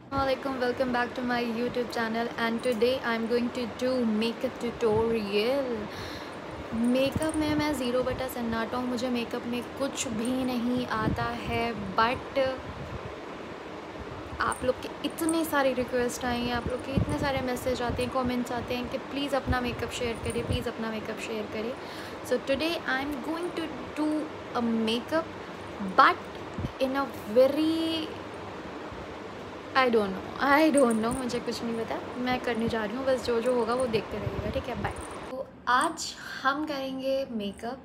Assalamualaikum, welcome back to my YouTube channel and today I'm going to do makeup tutorial। Makeup में मैं zero बटा सन्नाटा हूँ, मुझे मेकअप में कुछ भी नहीं आता है। बट आप लोग के इतने सारे रिक्वेस्ट आए हैं, आप लोग के इतने सारे मैसेज आते हैं, कमेंट्स आते हैं कि प्लीज़ अपना मेकअप शेयर करिए, प्लीज़ अपना मेकअप शेयर करिए। So today I am going to do a makeup but in a very I don't know, मुझे कुछ नहीं पता। मैं करने जा रही हूँ, बस जो जो होगा वो देखते रहिएगा, ठीक है। बाय। तो आज हम करेंगे मेकअप।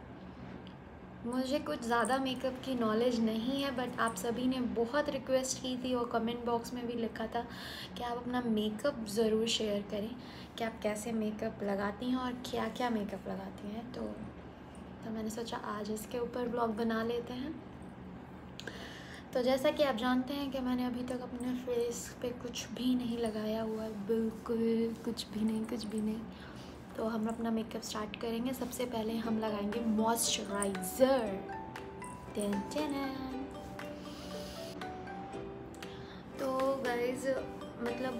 मुझे कुछ ज़्यादा मेकअप की नॉलेज नहीं है, बट आप सभी ने बहुत रिक्वेस्ट की थी और कमेंट बॉक्स में भी लिखा था कि आप अपना मेकअप ज़रूर शेयर करें कि आप कैसे मेकअप लगाती हैं और क्या क्या मेकअप लगाती हैं। तो मैंने सोचा आज इसके ऊपर ब्लॉग बना लेते हैं। तो जैसा कि आप जानते हैं कि मैंने अभी तक अपने फेस पे कुछ भी नहीं लगाया हुआ है, बिल्कुल कुछ भी नहीं। तो हम अपना मेकअप स्टार्ट करेंगे। सबसे पहले हम लगाएंगे मॉइस्चराइज़र। Ten ten. तो गाइज़ मतलब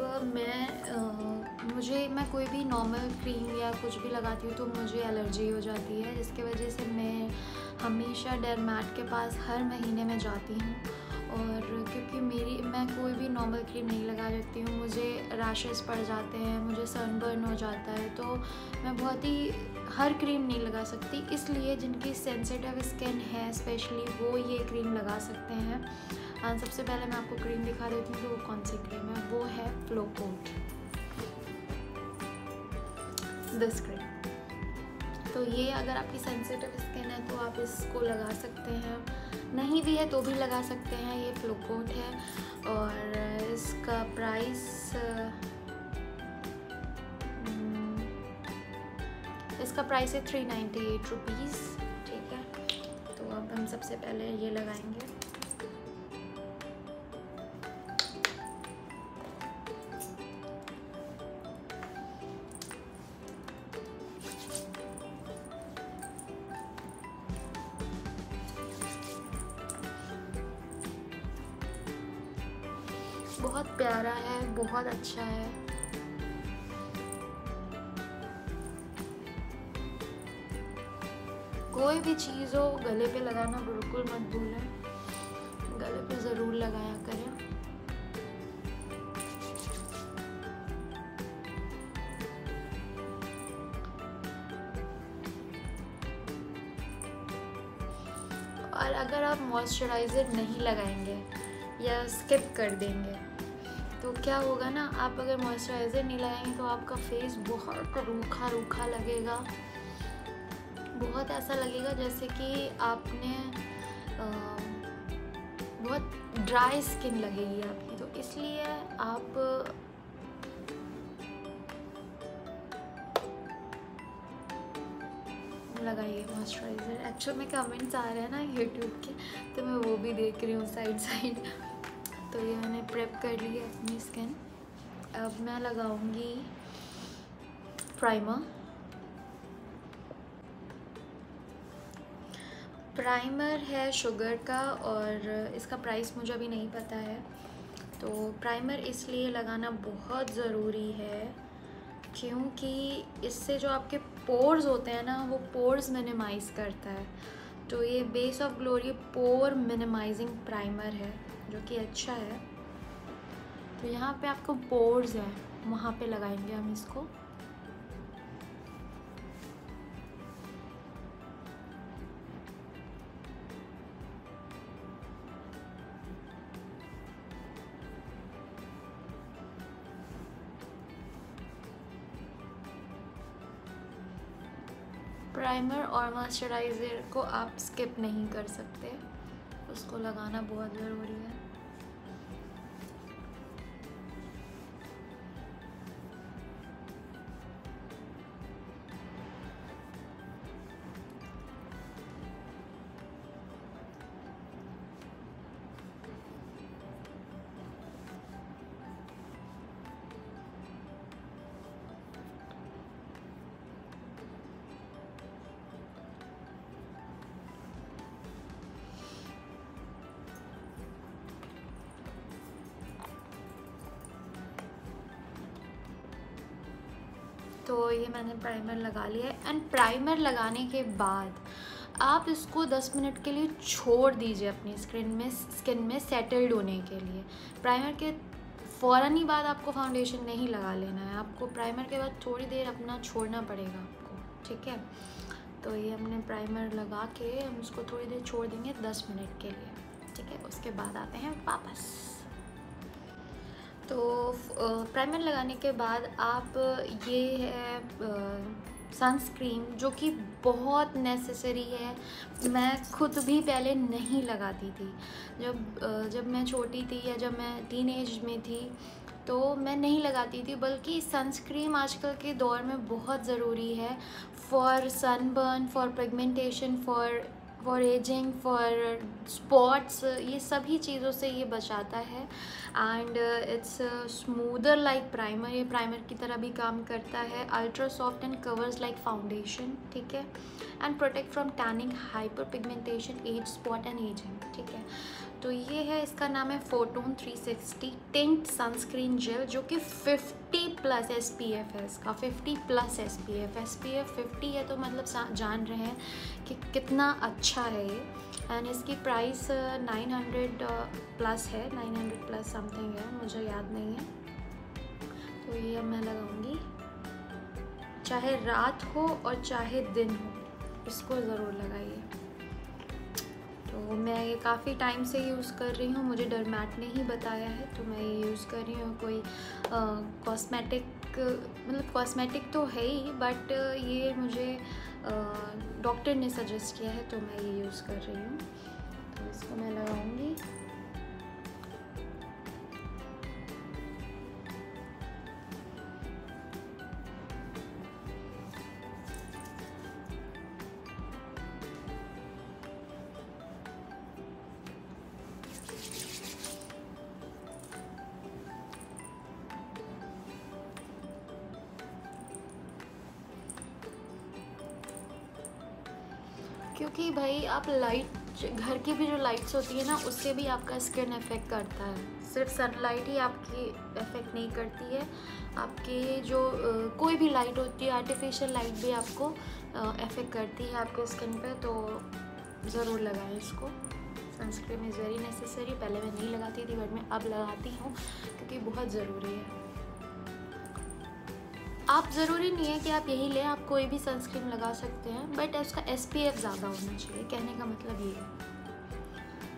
मैं कोई भी नॉर्मल क्रीम या कुछ भी लगाती हूँ तो मुझे एलर्जी हो जाती है, जिसकी वजह से मैं हमेशा डर्मेट के पास हर महीने में जाती हूँ। और क्योंकि मैं कोई भी नॉर्मल क्रीम नहीं लगा सकती हूँ, मुझे रैशेस पड़ जाते हैं, मुझे सनबर्न हो जाता है, तो मैं बहुत ही हर क्रीम नहीं लगा सकती। इसलिए जिनकी सेंसिटिव स्किन है स्पेशली वो ये क्रीम लगा सकते हैं। और सबसे पहले मैं आपको क्रीम दिखा देती हूँ कि वो कौन सी क्रीम है। वो है फ्लोकोट, दिस क्रीम। तो ये अगर आपकी सेंसिटिव स्किन है तो आप इसको लगा सकते हैं, नहीं भी है तो भी लगा सकते हैं। ये फ्लोकोट है और इसका प्राइस है 398 रुपीज़, ठीक है। तो अब हम सबसे पहले ये लगाएंगे। बहुत प्यारा है, बहुत अच्छा है। कोई भी चीज़ हो गले पे लगाना बिल्कुल मत भूलें, गले पे ज़रूर लगाया करें। और अगर आप मॉइस्चराइज़र नहीं लगाएंगे या स्किप कर देंगे तो क्या होगा ना, आप अगर मॉइस्चराइज़र नहीं लगाएंगे तो आपका फेस बहुत रूखा रूखा लगेगा, बहुत ऐसा लगेगा जैसे कि आपने बहुत ड्राई स्किन लगेगी आपकी। तो इसलिए आप लगाइए मॉइस्चराइज़र। एक्चुअल में कमेंट्स आ रहे हैं ना यूट्यूब के, तो मैं वो भी देख रही हूँ साइड। तो ये मैंने प्रेप कर ली है अपनी स्किन। अब मैं लगाऊंगी प्राइमर है शुगर का और इसका प्राइस मुझे अभी नहीं पता है। तो प्राइमर इसलिए लगाना बहुत ज़रूरी है क्योंकि इससे जो आपके पोर्स होते हैं ना, वो पोर्स मिनिमाइज़ करता है। तो ये base of glory pore minimising primer है जो कि अच्छा है। तो यहाँ पे आपको पोर्स हैं, वहाँ पे लगाएंगे हम इसको। प्राइमर और मॉइस्चराइज़र को आप स्किप नहीं कर सकते, उसको लगाना बहुत ज़रूरी है। तो ये मैंने प्राइमर लगा लिया है। एंड प्राइमर लगाने के बाद आप इसको 10 मिनट के लिए छोड़ दीजिए अपनी स्किन में सेटल्ड होने के लिए। प्राइमर के फ़ौरन ही बाद आपको फाउंडेशन नहीं लगा लेना है, आपको प्राइमर के बाद थोड़ी देर अपना छोड़ना पड़ेगा आपको, ठीक है। तो ये हमने प्राइमर लगा के हम उसको थोड़ी देर छोड़ देंगे 10 मिनट के लिए, ठीक है। उसके बाद आते हैं वापस। तो प्राइमर लगाने के बाद आप ये है सनस्क्रीन, जो कि बहुत नेसेसरी है। मैं खुद भी पहले नहीं लगाती थी, जब मैं छोटी थी या जब मैं टीनेज में थी तो मैं नहीं लगाती थी, बल्कि सनस्क्रीन आजकल के दौर में बहुत ज़रूरी है for sunburn, for pigmentation, for ageing, for spots, ये सभी चीज़ों से ये बचाता है। And it's smoother like primer, ये प्राइमर की तरह भी काम करता है। Ultra soft and covers like foundation, ठीक है। And protect from tanning, hyper pigmentation, age spot and ageing, ठीक है। तो ये है, इसका नाम है फोटोन 360 टिंट सनस्क्रीन जेल, जो कि 50+ SPF है इसका, 50+ SPF 50 है, तो मतलब जान रहे हैं कि कितना अच्छा है ये। एंड इसकी प्राइस 900+ है, 900+ समथिंग है, मुझे याद नहीं है। तो ये अब मैं लगाऊंगी, चाहे रात हो और चाहे दिन हो, इसको ज़रूर लगाइए। तो मैं ये काफ़ी टाइम से यूज़ कर रही हूँ, मुझे डरमैट ने ही बताया है, तो मैं ये यूज़ कर रही हूँ। कोई कॉस्मेटिक, मतलब कॉस्मेटिक तो है ही, बट ये मुझे डॉक्टर ने सजेस्ट किया है, तो मैं ये यूज़ कर रही हूँ। तो इसको मैं लगाऊंगी। क्योंकि भाई आप घर की भी जो लाइट्स होती है ना, उससे भी आपका स्किन अफेक्ट करता है। सिर्फ सनलाइट ही आपकी अफेक्ट नहीं करती है, आपके जो कोई भी लाइट होती है, आर्टिफिशियल लाइट भी आपको अफेक्ट करती है आपके स्किन पे। तो ज़रूर लगाएं इसको। Sunscreen is very necessary. पहले मैं नहीं लगाती थी, बट मैं अब लगाती हूँ क्योंकि बहुत ज़रूरी है। आप ज़रूरी नहीं है कि आप यही लें, आप कोई भी सनस्क्रीन लगा सकते हैं, बट उसका SPF ज़्यादा होना चाहिए। कहने का मतलब ये है,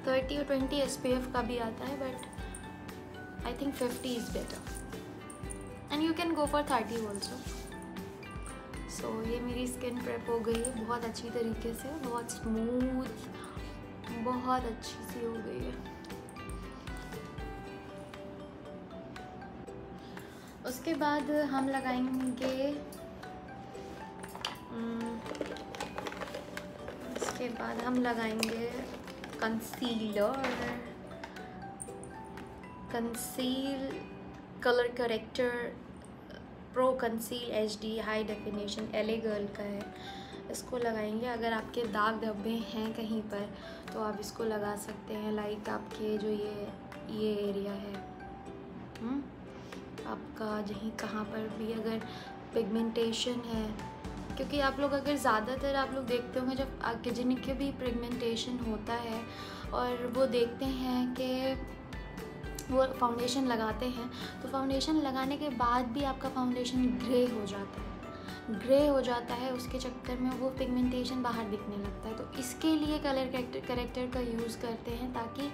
30 और 20 SPF का भी आता है, but I think 50 is better and you can go for 30 also. So ये मेरी स्किन प्रेप हो गई है बहुत अच्छी तरीके से, बहुत स्मूथ, बहुत अच्छी सी हो गई है। उसके बाद हम लगाएंगे, उसके बाद हम लगाएंगे conceal colour corrector pro conceal HD high definition, LA girl का है। इसको लगाएंगे। अगर आपके दाग धब्बे हैं कहीं पर तो आप इसको लगा सकते हैं। लाइक आपके जो ये एरिया है, आपका जहीं कहाँ पर भी अगर पिगमेंटेशन है, क्योंकि आप लोग अगर ज़्यादातर आप लोग देखते होंगे जब आगे जिनके भी पिगमेंटेशन होता है और वो देखते हैं कि वो फाउंडेशन लगाते हैं, तो फाउंडेशन लगाने के बाद भी आपका फाउंडेशन ग्रे हो जाता है, उसके चक्कर में वो पिगमेंटेशन बाहर दिखने लगता है। तो इसके लिए कलर करेक्टर का यूज़ करते हैं, ताकि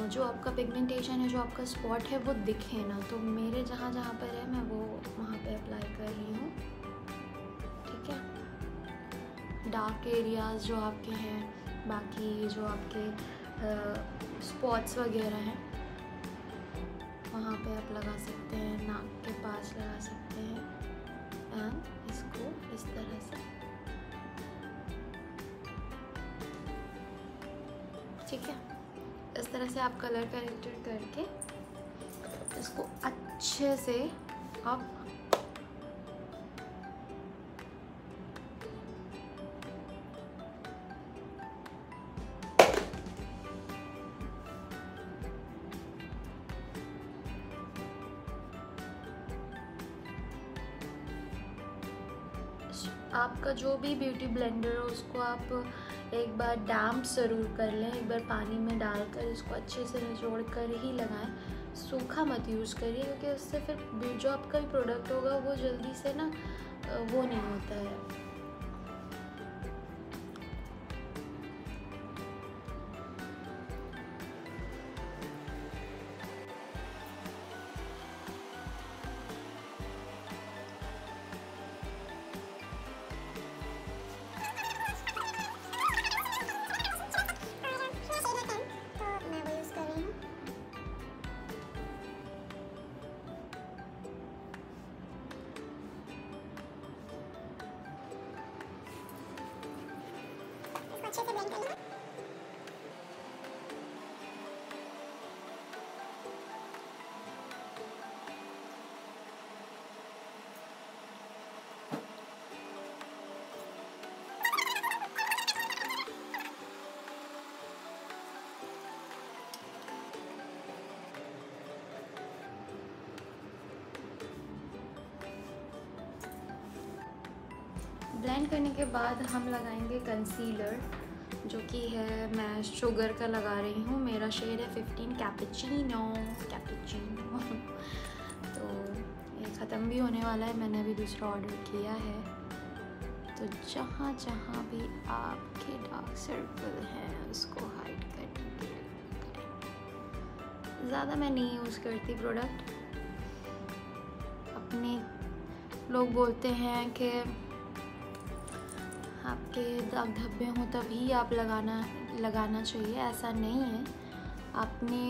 जो आपका पिगमेंटेशन है, जो आपका स्पॉट है, वो दिखे ना। तो मेरे जहाँ पर है मैं वो वहाँ पे अप्लाई कर रही हूँ, ठीक है। डार्क एरियाज़ जो आपके हैं, बाकी जो आपके स्पॉट्स वगैरह हैं, वहाँ पे आप लगा सकते हैं, नाक के पास लगा सकते हैं। एंड इसको इस तरह से, ठीक है, इस तरह से आप कलर करेक्टर करके इसको अच्छे से आप आपका जो भी ब्यूटी ब्लेंडर हो उसको आप एक बार डैम्प ज़रूर कर लें, एक बार पानी में डालकर इसको अच्छे से निचोड़ कर ही लगाएं। सूखा मत यूज़ करिए क्योंकि उससे फिर जो आपका भी प्रोडक्ट होगा वो जल्दी से ना वो नहीं होता है। अच्छे से ब्लेंड कर लेना। ब्लेंड करने के बाद हम लगाएंगे कंसीलर, जो कि है मैं शुगर का लगा रही हूँ। मेरा शेड है 15 कैपेचिनो। तो ये ख़त्म भी होने वाला है, मैंने अभी दूसरा ऑर्डर किया है। तो जहाँ जहाँ भी आपके डार्क सर्कल हैं उसको हाइड करने के लिए ज़्यादा मैं नहीं यूज़ करती प्रोडक्ट। अपने लोग बोलते हैं कि आपके दाग धब्बे हों तभी आप लगाना चाहिए, ऐसा नहीं है। अपने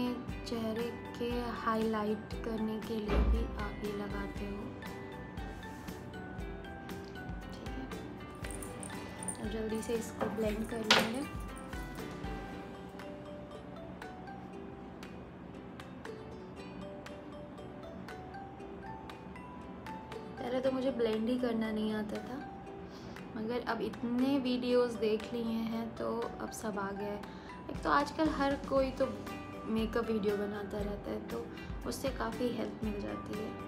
चेहरे के हाईलाइट करने के लिए भी आप ये लगाते हो, ठीक है। अब जल्दी से इसको ब्लेंड कर लेंगे। पहले तो मुझे ब्लेंड ही करना नहीं आता था, मगर अब इतने वीडियोस देख लिए हैं तो अब सब आ गया है। एक तो आजकल हर कोई तो मेकअप वीडियो बनाता रहता है, तो उससे काफ़ी हेल्प मिल जाती है।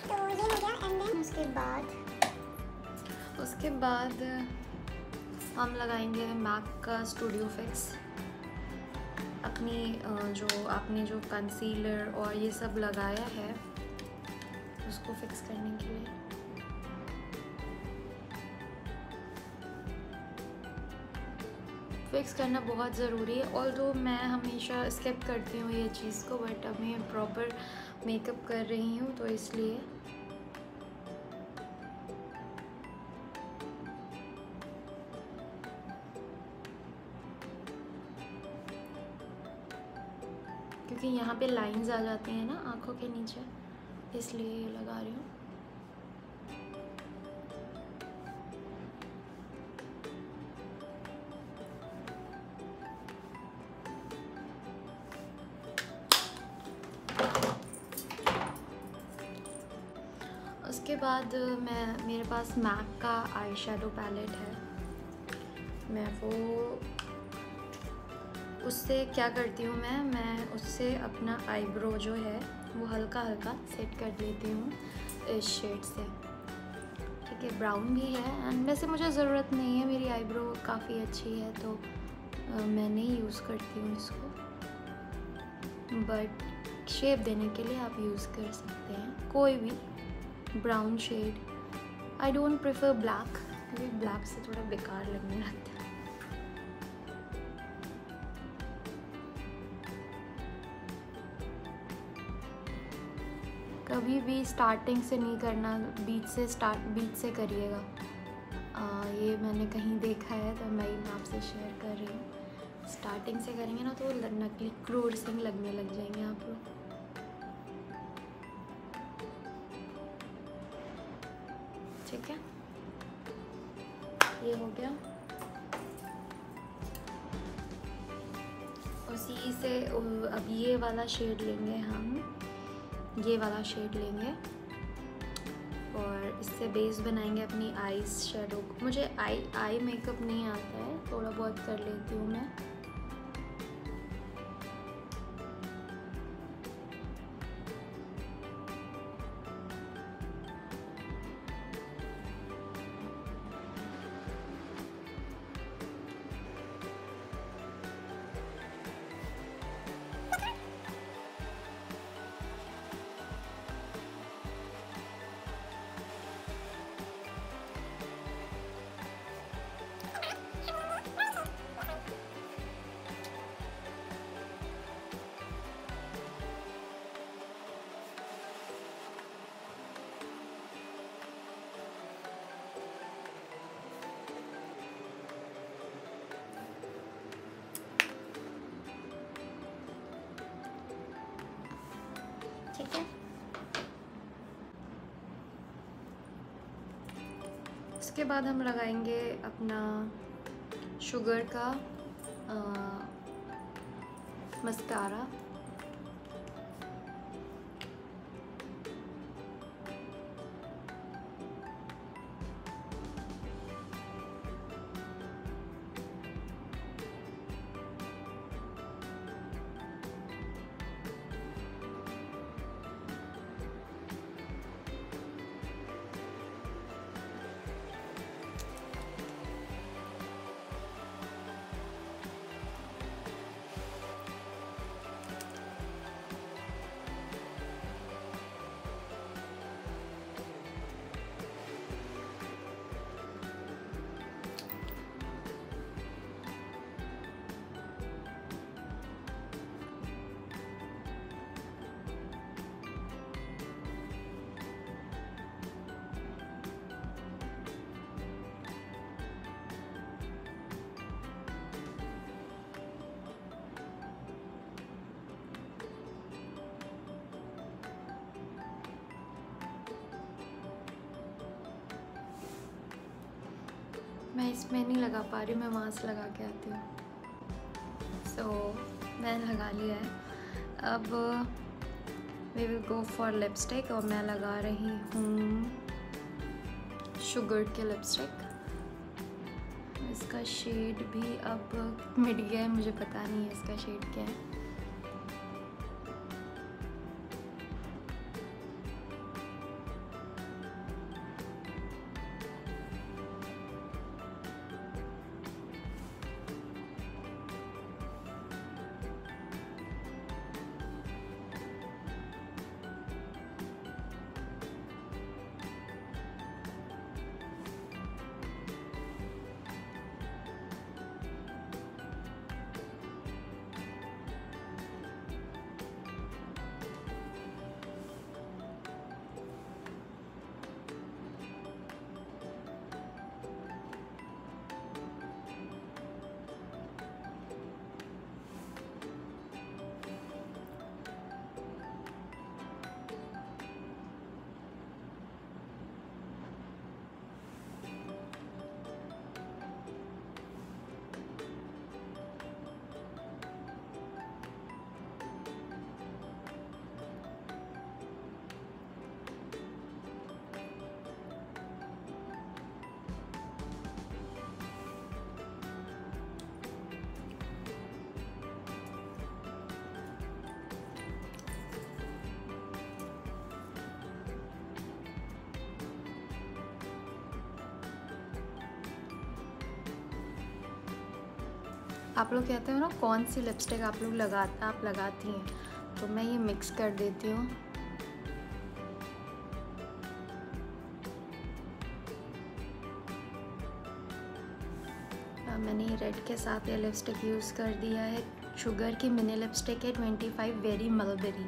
तो ये हो गया एंड देन उसके बाद हम लगाएंगे मैक का स्टूडियो फिक्स। जो आपने जो कंसीलर और ये सब लगाया है उसको फिक्स करने के लिए। फिक्स करना बहुत ज़रूरी है। ऑल्दो मैं हमेशा स्किप करती हूँ ये चीज़ को, बट अब मैं प्रॉपर मेकअप कर रही हूँ तो इसलिए। क्योंकि यहाँ पे लाइंस आ जाती हैं ना आँखों के नीचे, इसलिए ये लगा रही हूँ। उसके बाद मेरे पास मैक का आई शेडो पैलेट है। मैं उससे क्या करती हूँ, मैं उससे अपना आईब्रो जो है वो हल्का हल्का सेट कर लेती हूँ इस शेड से, ठीक है। ब्राउन भी है एंड वैसे मुझे ज़रूरत नहीं है, मेरी आईब्रो काफ़ी अच्छी है तो मैं नहीं यूज़ करती हूँ इसको, बट शेप देने के लिए आप यूज़ कर सकते हैं कोई भी brown shade. I don't prefer black क्योंकि ब्लैक से थोड़ा बेकार लगने लगता है। कभी भी स्टार्टिंग से नहीं करना, बीच से करिएगा। ये मैंने कहीं देखा है तो मैं आपसे शेयर कर रही हूँ। स्टार्टिंग से करेंगे ना तो नकली क्रूर सिंह लगने लग जाएंगे आप लोग। ठीक है, ये हो गया। उसी से अब ये वाला शेड लेंगे हम, ये वाला शेड लेंगे और इससे बेस बनाएंगे अपनी आईज शेडो। मुझे आई मेकअप नहीं आता है, थोड़ा बहुत कर लेती हूँ मैं। ठीक है, उसके बाद हम लगाएंगे अपना शुगर का मस्कारा। मैं इसमें नहीं लगा पा रही, मैं वहाँ से लगा के आती हूँ। मैंने लगा लिया है। अब we will go for lipstick और मैं लगा रही हूँ शुगर के लिपस्टिक। इसका शेड भी अब मिट गया है, मुझे पता नहीं है इसका शेड क्या है। आप लोग कहते हो ना कौन सी लिपस्टिक आप लगाती हैं, तो मैं ये मिक्स कर देती हूँ। मैंने रेड के साथ ये लिपस्टिक यूज़ कर दिया है। शुगर की मिनी लिपस्टिक है 25 वेरी मलबेरी।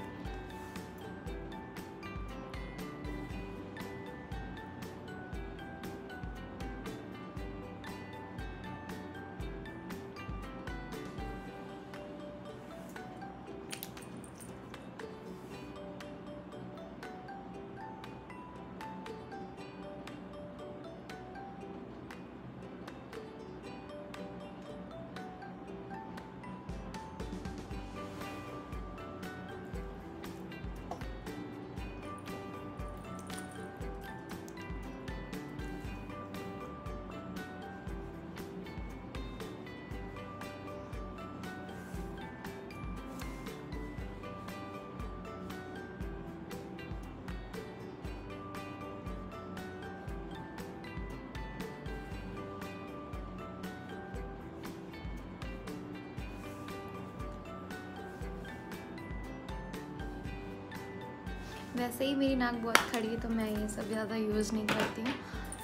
वैसे ही मेरी नाक बहुत खड़ी है तो मैं ये सब ज़्यादा यूज़ नहीं करती हूँ.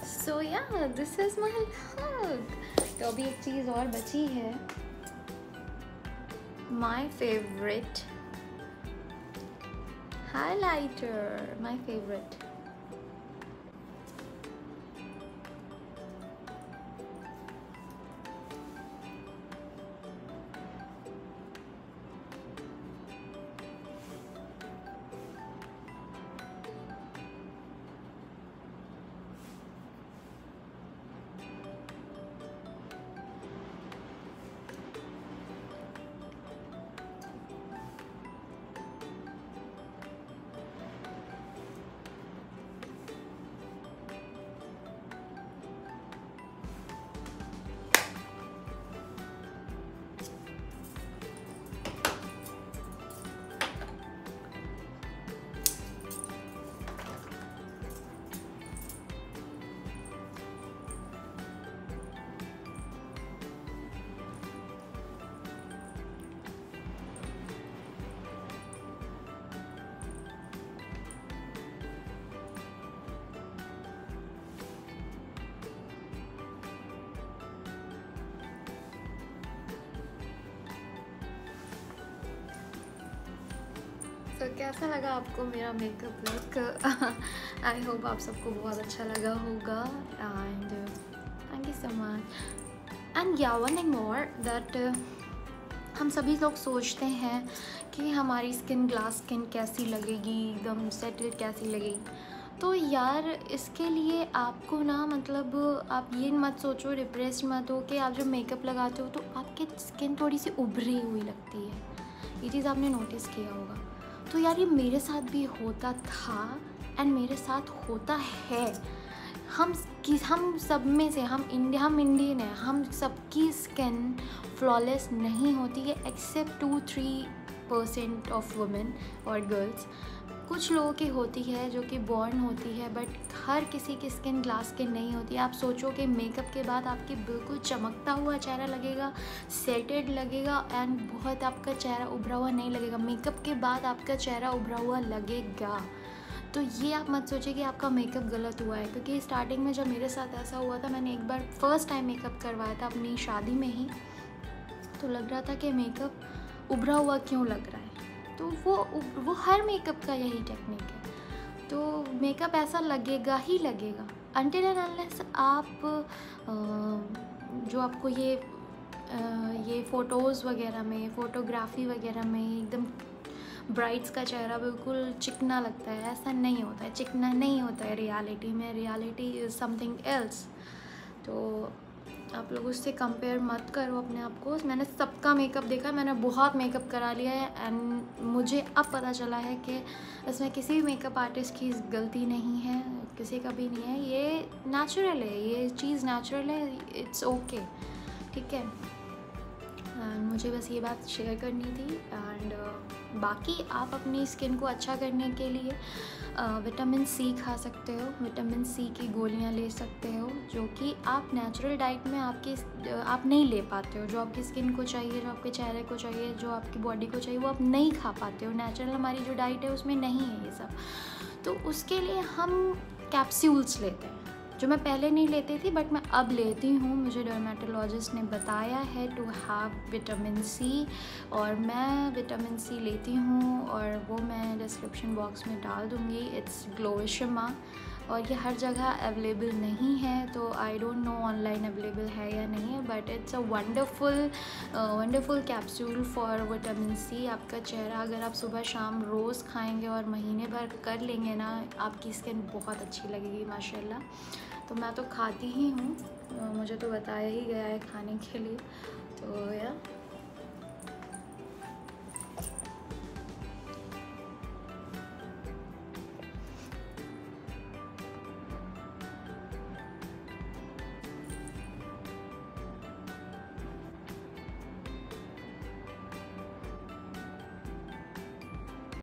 सो या दिस इज़ माई लुक. तो अभी एक चीज़ और बची है, my favourite highlighter, my favourite. तो कैसा लगा आपको मेरा मेकअप लुक? आई होप आप सबको बहुत अच्छा लगा होगा. And thank you so much. And या वन थिंग मोर दैट हम सभी लोग सोचते हैं कि हमारी स्किन ग्लास स्किन कैसी लगेगी, एकदम सेटल कैसी लगेगी. तो यार इसके लिए आपको ना मतलब आप ये मत सोचो, डिप्रेस्ड मत हो कि आप जब मेकअप लगाते हो तो आपकी स्किन थोड़ी सी उभरी हुई लगती है. ये चीज़ आपने नोटिस किया होगा. तो यार ये मेरे साथ भी होता था एंड मेरे साथ होता है. हम सब में से हम इंडियन हैं, हम सबकी स्किन फ्लॉलेस नहीं होती है एक्सेप्ट 2-3% ऑफ वुमेन और गर्ल्स. कुछ लोगों की होती है जो कि बॉर्न होती है, बट हर किसी की स्किन ग्लास स्किन नहीं होती है. आप सोचो कि मेकअप के बाद आपकी बिल्कुल चमकता हुआ चेहरा लगेगा, सेटेड लगेगा एंड बहुत आपका चेहरा उभरा हुआ नहीं लगेगा. मेकअप के बाद आपका चेहरा उभरा हुआ लगेगा. तो ये आप मत सोचिए कि आपका मेकअप गलत हुआ है, क्योंकि स्टार्टिंग में जब मेरे साथ ऐसा हुआ था, मैंने एक बार फर्स्ट टाइम मेकअप करवाया था अपनी शादी में ही, तो लग रहा था कि मेकअप उभरा हुआ क्यों लग रहा है. तो वो हर मेकअप का यही टेक्निक है. तो मेकअप ऐसा लगेगा ही लगेगा अनटिल एंड अनलेस आप जो आपको ये फ़ोटोज़ वगैरह में, फ़ोटोग्राफी वगैरह में एकदम ब्राइड्स का चेहरा बिल्कुल चिकना लगता है. ऐसा नहीं होता है, चिकना नहीं होता है रियलिटी में. Reality is something else. तो आप लोग उससे कंपेयर मत करो अपने आप को. मैंने सबका मेकअप देखा, मैंने बहुत मेकअप करा लिया है एंड मुझे अब पता चला है कि इसमें किसी भी मेकअप आर्टिस्ट की गलती नहीं है, किसी का भी नहीं है. ये नेचुरल है, ये चीज़ नेचुरल है. इट्स ओके, ठीक है. एंड मुझे बस ये बात शेयर करनी थी. एंड बाकी आप अपनी स्किन को अच्छा करने के लिए विटामिन सी खा सकते हो. विटामिन सी की गोलियां ले सकते हो, जो कि आप नेचुरल डाइट में आप नहीं ले पाते हो. जो आपकी स्किन को चाहिए, जो आपके चेहरे को चाहिए, जो आपकी बॉडी को चाहिए, वो आप नहीं खा पाते हो. नेचुरल हमारी जो डाइट है उसमें नहीं है ये सब. तो उसके लिए हम कैप्सूल्स लेते हैं, जो मैं पहले नहीं लेती थी बट मैं अब लेती हूँ. मुझे डर्मेटोलॉजिस्ट ने बताया है टू हैव विटामिन सी, और मैं विटामिन सी लेती हूँ और वो मैं डिस्क्रिप्शन बॉक्स में डाल दूँगी. इट्स ग्लोशिमा, और ये हर जगह अवेलेबल नहीं है, तो I don't know online available है या नहीं है, but it's a wonderful capsule for vitamin C. आपका चेहरा अगर आप सुबह शाम रोज़ खाएंगे और महीने भर कर लेंगे ना, आपकी स्किन बहुत अच्छी लगेगी माशाल्लाह. तो मैं तो खाती ही हूँ, मुझे तो बताया ही गया है खाने के लिए. तो या